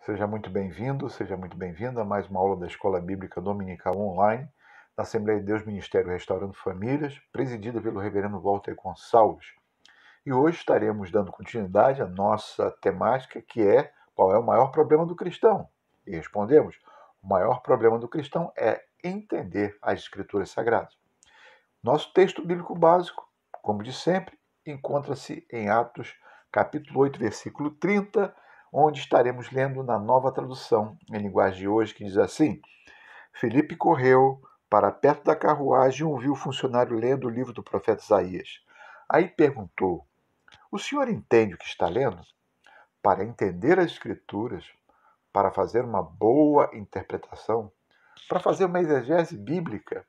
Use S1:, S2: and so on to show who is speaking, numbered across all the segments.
S1: Seja muito bem-vindo, seja muito bem-vinda a mais uma aula da Escola Bíblica Dominical Online, da Assembleia de Deus Ministério Restaurando Famílias, presidida pelo Reverendo Walter Gonçalves. E hoje estaremos dando continuidade à nossa temática, que é qual é o maior problema do cristão? E respondemos, o maior problema do cristão é entender as Escrituras Sagradas. Nosso texto bíblico básico, como de sempre, encontra-se em Atos, capítulo 8, versículo 30, onde estaremos lendo na nova tradução, em linguagem de hoje, que diz assim: Felipe correu para perto da carruagem e ouviu o funcionário lendo o livro do profeta Isaías. Aí perguntou: O senhor entende o que está lendo? Para entender as Escrituras, para fazer uma boa interpretação, para fazer uma exegese bíblica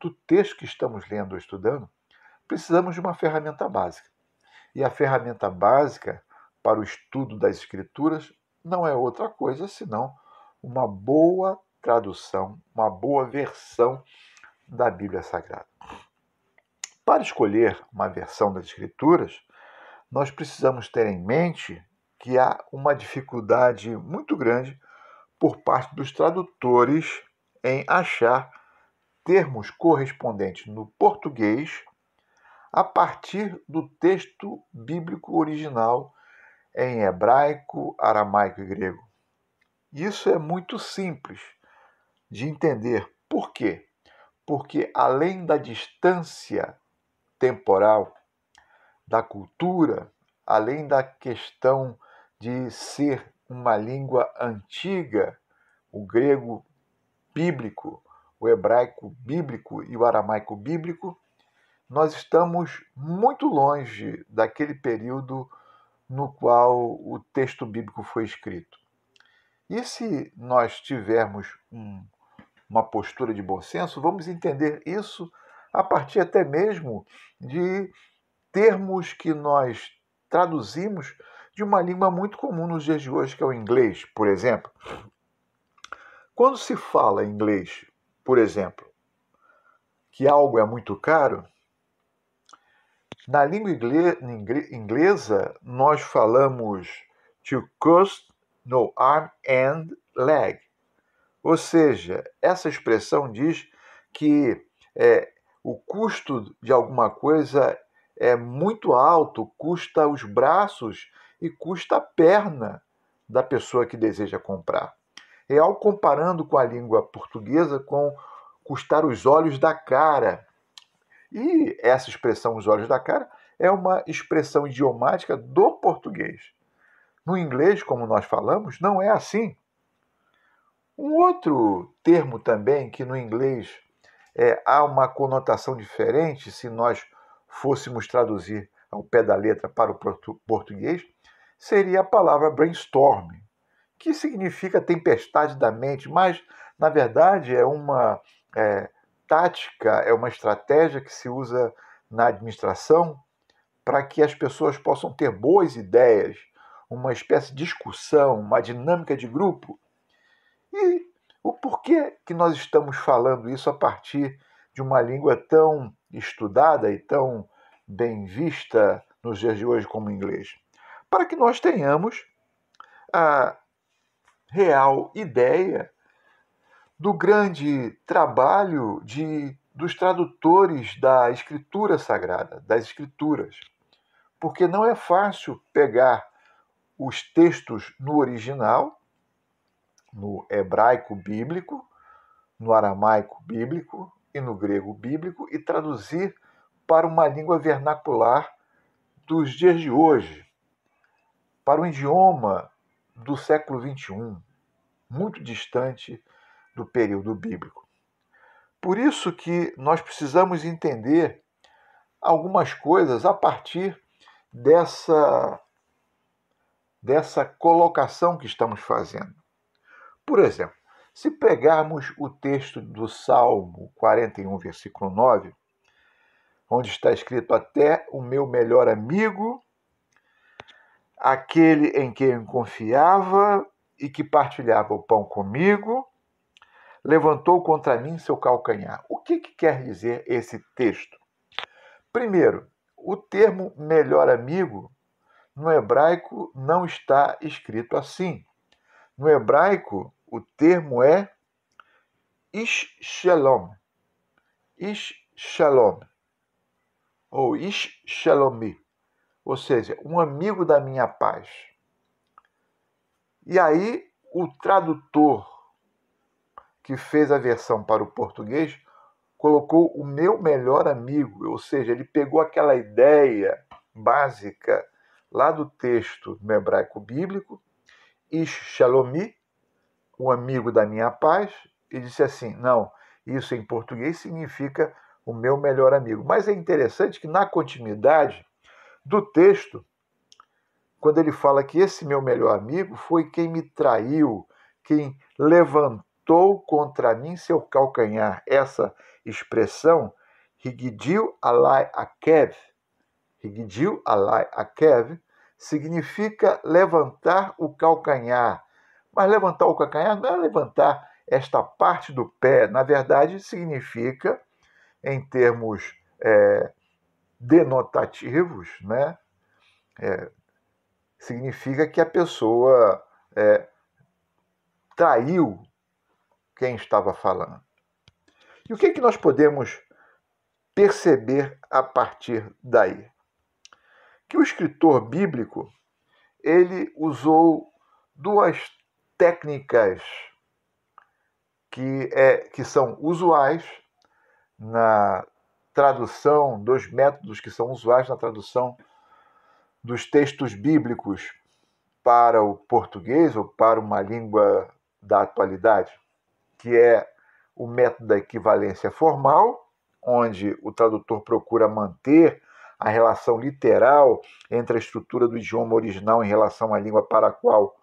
S1: do texto que estamos lendo ou estudando, precisamos de uma ferramenta básica. E a ferramenta básica para o estudo das Escrituras não é outra coisa senão uma boa tradução, uma boa versão da Bíblia Sagrada. Para escolher uma versão das Escrituras, nós precisamos ter em mente que há uma dificuldade muito grande por parte dos tradutores em achar termos correspondentes no português a partir do texto bíblico original em hebraico, aramaico e grego. Isso é muito simples de entender. Por quê? Porque além da distância temporal, da cultura, além da questão de ser uma língua antiga, o grego bíblico, o hebraico bíblico e o aramaico bíblico, nós estamos muito longe daquele período no qual o texto bíblico foi escrito. E se nós tivermos uma postura de bom senso, vamos entender isso a partir até mesmo de termos que nós traduzimos de uma língua muito comum nos dias de hoje, que é o inglês, por exemplo. Quando se fala em inglês, por exemplo, que algo é muito caro, na língua inglesa, nós falamos to cost no arm and leg. Ou seja, essa expressão diz que o custo de alguma coisa é muito alto, custa os braços e custa a perna da pessoa que deseja comprar. É algo comparando com a língua portuguesa com custar os olhos da cara. E essa expressão, os olhos da cara, é uma expressão idiomática do português. No inglês, como nós falamos, não é assim. Um outro termo também que no inglês há uma conotação diferente, se nós fôssemos traduzir ao pé da letra para o português, seria a palavra brainstorm, que significa tempestade da mente, mas, na verdade, é uma tática, é uma estratégia que se usa na administração para que as pessoas possam ter boas ideias, uma espécie de discussão, uma dinâmica de grupo. E o porquê que nós estamos falando isso a partir de uma língua tão estudada e tão bem vista nos dias de hoje como o inglês? Para que nós tenhamos a real ideia do grande trabalho dos tradutores da Escritura Sagrada, das Escrituras. Porque não é fácil pegar os textos no original, no hebraico bíblico, no aramaico bíblico e no grego bíblico e traduzir para uma língua vernacular dos dias de hoje, para um idioma do século XXI, muito distante do período bíblico. Por isso que nós precisamos entender algumas coisas a partir dessa colocação que estamos fazendo. Por exemplo, se pegarmos o texto do Salmo 41, versículo 9, onde está escrito: até o meu melhor amigo, aquele em quem eu confiava e que partilhava o pão comigo, levantou contra mim seu calcanhar. O que quer dizer esse texto? Primeiro, o termo melhor amigo no hebraico não está escrito assim. No hebraico, o termo é ish shalom, ou ish shalomi, ou seja, um amigo da minha paz. E aí, o tradutor que fez a versão para o português colocou o meu melhor amigo, ou seja, ele pegou aquela ideia básica lá do texto no hebraico bíblico, ish shalomi, o amigo da minha paz, e disse assim, não, isso em português significa o meu melhor amigo. Mas é interessante que na continuidade do texto, quando ele fala que esse meu melhor amigo foi quem me traiu, quem levantou contra mim seu calcanhar. Essa expressão, Higidil alai akev, significa levantar o calcanhar. Mas levantar o calcanhar não é levantar esta parte do pé. Na verdade, significa, em termos denotativos, né? Significa que a pessoa traiu quem estava falando. E o que, que nós podemos perceber a partir daí? Que o escritor bíblico ele usou 2 técnicas que são usuais na tradução, 2 métodos que são usuais na tradução dos textos bíblicos para o português ou para uma língua da atualidade, que é o método da equivalência formal, onde o tradutor procura manter a relação literal entre a estrutura do idioma original em relação à língua para a qual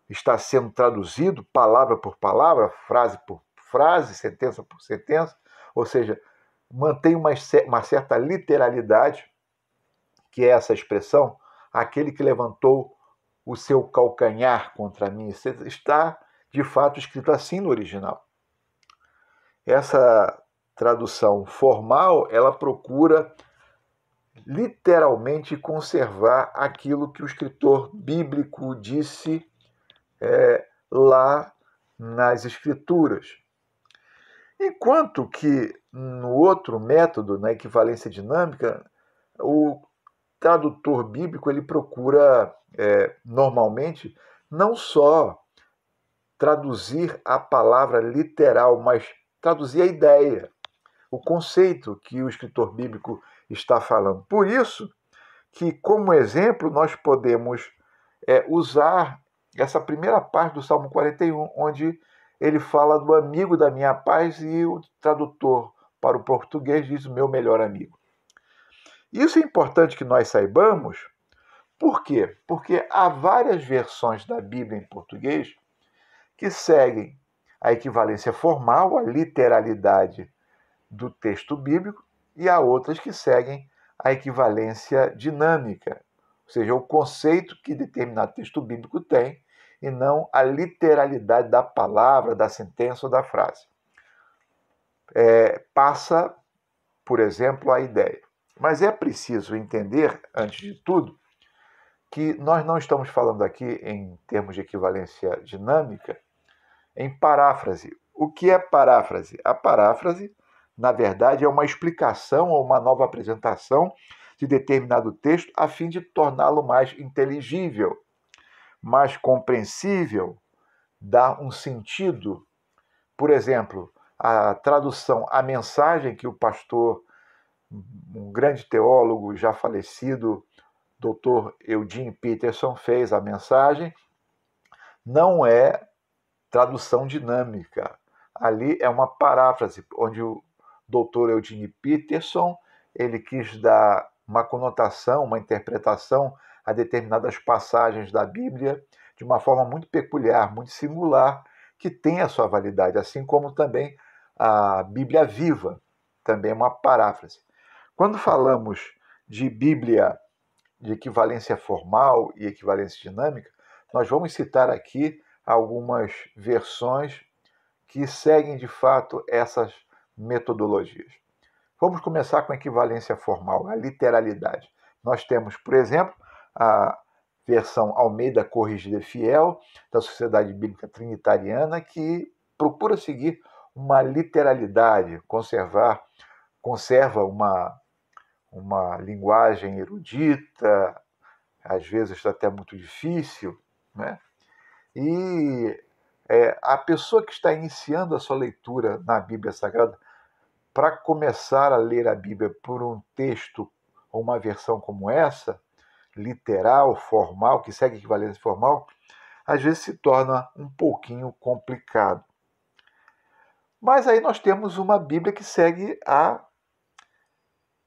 S1: está sendo traduzido, palavra por palavra, frase por frase, sentença por sentença, ou seja, mantém uma certa literalidade, que é essa expressão, aquele que levantou o seu calcanhar contra mim. Está, de fato, escrito assim no original. Essa tradução formal, ela procura literalmente conservar aquilo que o escritor bíblico disse lá nas Escrituras. Enquanto que no outro método, na equivalência dinâmica, o tradutor bíblico ele procura normalmente não só traduzir a palavra literal, mas traduzir a ideia, o conceito que o escritor bíblico está falando. Por isso que, como exemplo, nós podemos usar essa primeira parte do Salmo 41, onde ele fala do amigo da minha paz e o tradutor para o português diz o meu melhor amigo. Isso é importante que nós saibamos. Por quê? Porque há várias versões da Bíblia em português que seguem a equivalência formal, a literalidade do texto bíblico, e há outras que seguem a equivalência dinâmica, ou seja, o conceito que determinado texto bíblico tem e não a literalidade da palavra, da sentença ou da frase. Passa, por exemplo, a ideia. Mas é preciso entender, antes de tudo, que nós não estamos falando aqui, em termos de equivalência dinâmica, em paráfrase. O que é paráfrase? A paráfrase, na verdade, é uma explicação ou uma nova apresentação de determinado texto a fim de torná-lo mais inteligível, mais compreensível, dar um sentido. Por exemplo, a tradução, a mensagem que o pastor, um grande teólogo já falecido, Dr. Eugene Peterson, fez a mensagem, não é tradução dinâmica. Ali é uma paráfrase, onde o Dr. Eugene Peterson ele quis dar uma conotação, uma interpretação a determinadas passagens da Bíblia de uma forma muito peculiar, muito singular, que tem a sua validade, assim como também a Bíblia viva, também é uma paráfrase. Quando falamos de Bíblia de equivalência formal e equivalência dinâmica, nós vamos citar aqui algumas versões que seguem de fato essas metodologias. Vamos começar com a equivalência formal, a literalidade. Nós temos, por exemplo, a versão Almeida Corrigida Fiel, da Sociedade Bíblica Trinitariana, que procura seguir uma literalidade, conserva uma linguagem erudita, às vezes até muito difícil, né? E a pessoa que está iniciando a sua leitura na Bíblia Sagrada, para começar a ler a Bíblia por um texto ou uma versão como essa, literal, formal, que segue a equivalência formal, às vezes se torna um pouquinho complicado. Mas aí nós temos uma Bíblia que segue a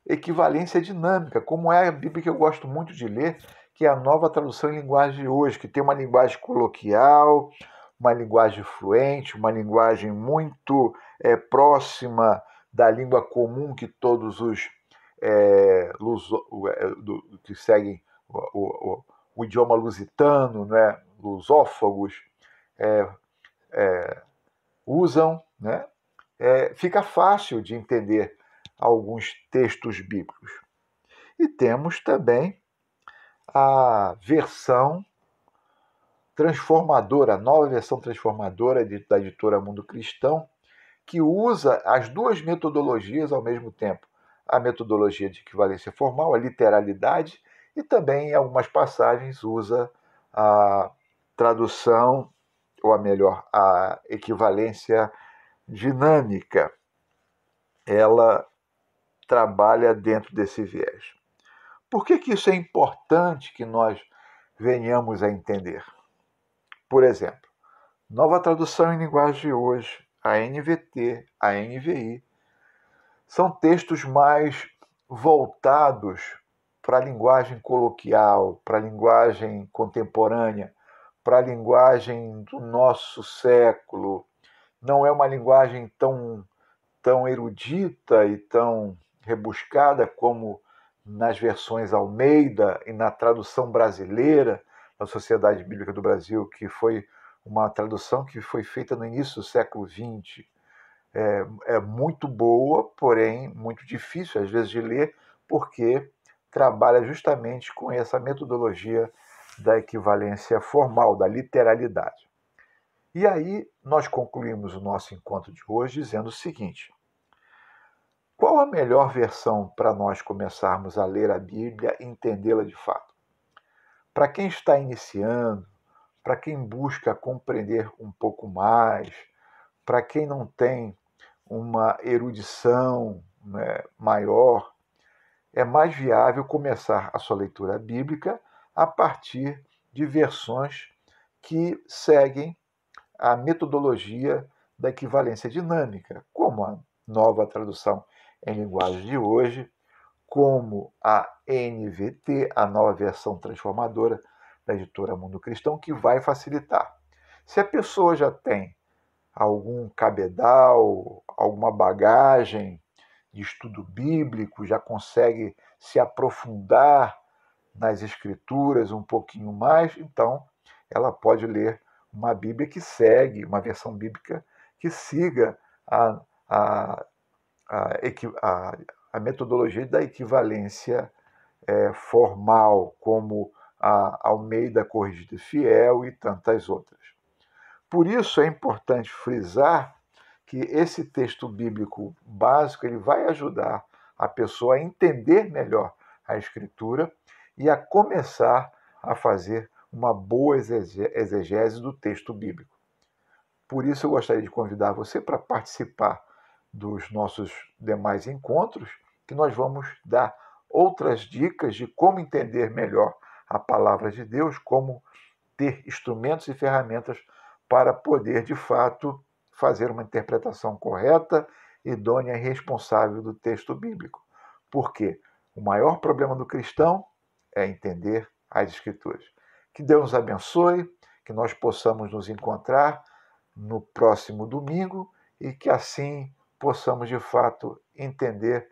S1: equivalência dinâmica, como é a Bíblia que eu gosto muito de ler, que é a Nova Tradução em Linguagem de Hoje, que tem uma linguagem coloquial, uma linguagem fluente, uma linguagem muito próxima da língua comum que todos os que seguem o idioma lusitano, né, lusófagos, usam, né? Fica fácil de entender alguns textos bíblicos. E temos também a versão transformadora, a nova versão transformadora da editora Mundo Cristão, que usa as duas metodologias ao mesmo tempo. A metodologia de equivalência formal, a literalidade, e também, em algumas passagens, usa a tradução, ou a melhor, a equivalência dinâmica. Ela trabalha dentro desse viés. Por que isso é importante que nós venhamos a entender? Por exemplo, Nova Tradução em Linguagem de Hoje, a NVT, a NVI, são textos mais voltados para a linguagem coloquial, para a linguagem contemporânea, para a linguagem do nosso século. Não é uma linguagem tão erudita e tão rebuscada como nas versões Almeida e na tradução brasileira da Sociedade Bíblica do Brasil, que foi uma tradução que foi feita no início do século XX. É muito boa, porém muito difícil às vezes de ler, porque trabalha justamente com essa metodologia da equivalência formal, da literalidade. E aí nós concluímos o nosso encontro de hoje dizendo o seguinte: qual a melhor versão para nós começarmos a ler a Bíblia e entendê-la de fato? Para quem está iniciando, para quem busca compreender um pouco mais, para quem não tem uma erudição, né, maior, é mais viável começar a sua leitura bíblica a partir de versões que seguem a metodologia da equivalência dinâmica, como a Nova Tradução em Linguagem de Hoje, como a NVT, a nova versão transformadora da editora Mundo Cristão, que vai facilitar. Se a pessoa já tem algum cabedal, alguma bagagem de estudo bíblico, já consegue se aprofundar nas escrituras um pouquinho mais, então ela pode ler uma Bíblia que segue, uma versão bíblica que siga a metodologia da equivalência formal, como a Almeida Corrigida Fiel e tantas outras. Por isso é importante frisar que esse texto bíblico básico ele vai ajudar a pessoa a entender melhor a Escritura e a começar a fazer uma boa exegese do texto bíblico. Por isso eu gostaria de convidar você para participar dos nossos demais encontros, que nós vamos dar outras dicas de como entender melhor a palavra de Deus, como ter instrumentos e ferramentas para poder, de fato, fazer uma interpretação correta, idônea e responsável do texto bíblico. Porque o maior problema do cristão é entender as Escrituras. Que Deus nos abençoe, que nós possamos nos encontrar no próximo domingo e que assim possamos, de fato, entender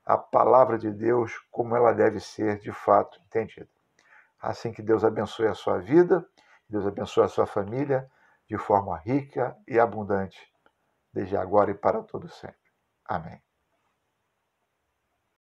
S1: a palavra de Deus como ela deve ser, de fato, entendida. Assim que Deus abençoe a sua vida, Deus abençoe a sua família de forma rica e abundante, desde agora e para todo sempre. Amém.